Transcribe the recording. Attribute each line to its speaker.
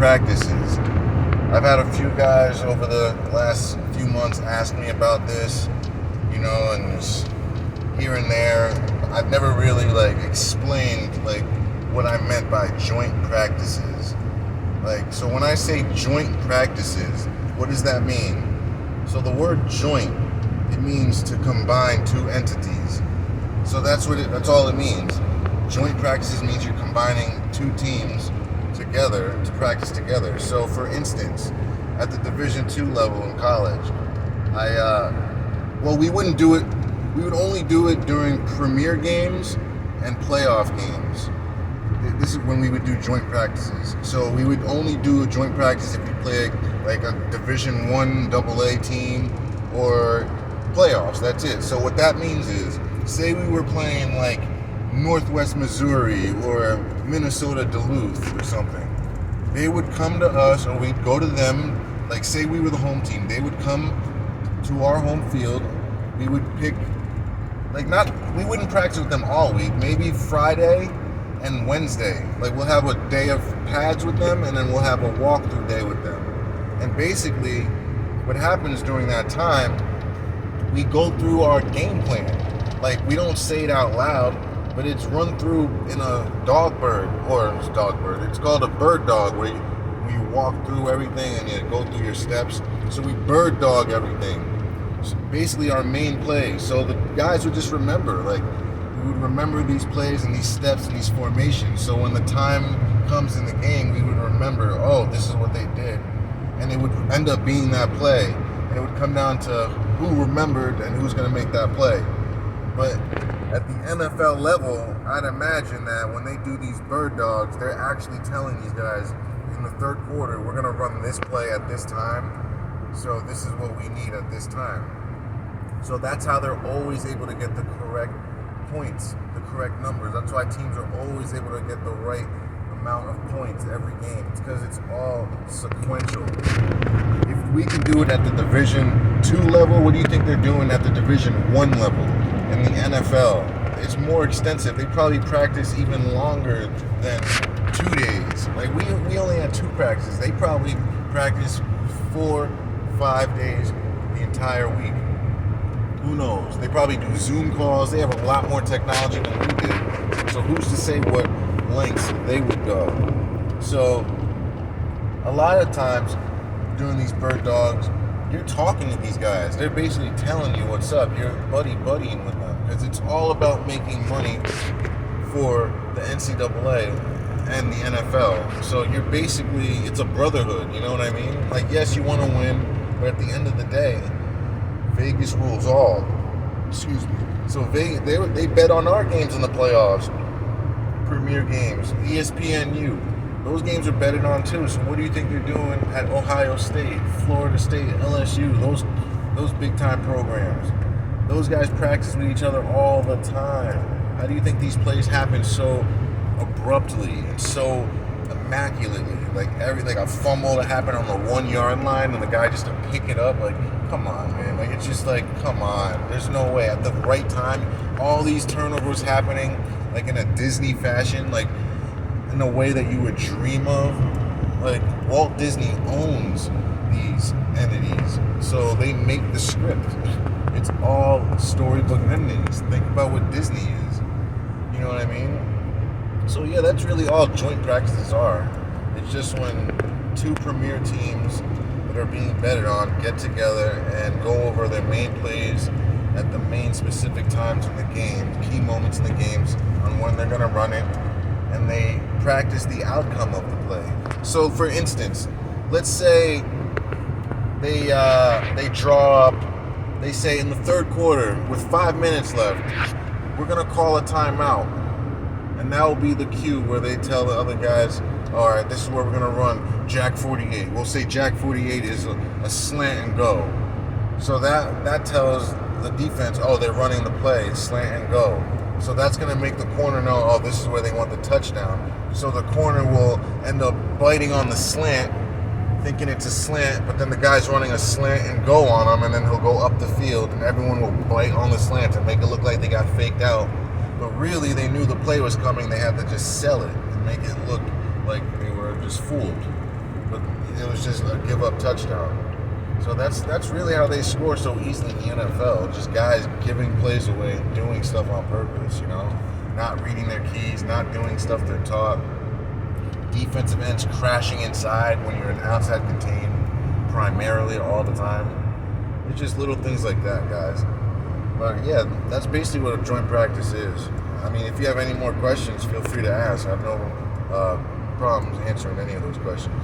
Speaker 1: practices. I've had a few guys over the last few months ask me about this, and just here and there. I've never really explained what I meant by joint practices. So when I say joint practices, what does that mean? So the word joint, it means to combine two entities. So that's all it means. Joint practices means you're combining two teams together to practice together. So for instance, at the Division II level in college, we wouldn't do it. We would only do it during premier games and playoff games. This is when we would do joint practices. So we would only do a joint practice if we play a Division I AA team or playoffs. That's it. So what that means is, say we were playing Northwest Missouri or Minnesota Duluth or something. They would come to us, or we'd go to them. Say we were the home team. They would come to our home field. We would pick, we wouldn't practice with them all week. Maybe Friday and Wednesday. We'll have a day of pads with them, and then we'll have a walkthrough day with them. And basically, what happens during that time, we go through our game plan. We don't say it out loud, but it's run through in a it's called a bird dog, where you walk through everything and you go through your steps. So we bird dog everything. So basically our main plays. So the guys would just remember, we would remember these plays and these steps and these formations. So when the time comes in the game, we would remember, oh, this is what they did. And it would end up being that play. And it would come down to who remembered and who's going to make that play. But at the NFL level, I'd imagine that when they do these bird dogs, they're actually telling these guys, in the third quarter, we're going to run this play at this time. So this is what we need at this time. So that's how they're always able to get the correct points, the correct numbers. That's why teams are always able to get the right amount of points every game. It's because it's all sequential. If we can do it at the Division II level, what do you think they're doing at the Division I level in the NFL? It's more extensive. They probably practice even longer than 2 days. We only had 2 practices. They probably practice 4, 5 days the entire week. Who knows? They probably do Zoom calls. They have a lot more technology than we did. So who's to say what lengths they would go? So a lot of times doing these bird dogs, you're talking to these guys. They're basically telling you what's up. You're buddying with them, because it's all about making money for the NCAA and the NFL. So it's a brotherhood, you know what I mean? Yes, you want to win, but at the end of the day, Vegas rules all. Excuse me. So they bet on our games in the playoffs, premier games, ESPNU. Those games are betted on too. So what do you think they're doing at Ohio State, Florida State, LSU, those big time programs? Those guys practice with each other all the time. How do you think these plays happen so abruptly and so immaculately? A fumble that happened on the 1 yard line and the guy just to pick it up. Come on, man. It's just come on. There's no way. At the right time, all these turnovers happening in a Disney fashion, in a way that you would dream of. Walt Disney owns these entities, so they make the script. It's all storybook endings. Think about what Disney is. You know what I mean? So yeah, that's really all joint practices are. It's just when 2 premier teams that are being betted on get together and go over their main plays at the main specific times in the game, key moments in the games on when they're going to run it, and they practice the outcome of the play. So for instance, let's say they draw up, they say in the third quarter with 5 minutes left, we're going to call a timeout. And that will be the cue where they tell the other guys, all right, this is where we're going to run Jack 48. We'll say Jack 48 is a slant and go. So that tells the defense, oh, they're running the play, slant and go. So that's going to make the corner know, oh, this is where they want the touchdown. So the corner will end up biting on the slant, thinking it's a slant, but then the guy's running a slant and go on him, and then he'll go up the field, and everyone will bite on the slant and make it look like they got faked out. But really, they knew the play was coming. They had to just sell it and make it look like they were just fooled. it was just a give up touchdown. So that's really how they score so easily in the NFL. Just guys giving plays away, doing stuff on purpose, not reading their keys, not doing stuff they're taught. Defensive ends crashing inside when you're an outside contained primarily all the time. It's just little things like that, guys. But yeah, that's basically what a joint practice is. I mean, if you have any more questions, feel free to ask. I have no problems answering any of those questions.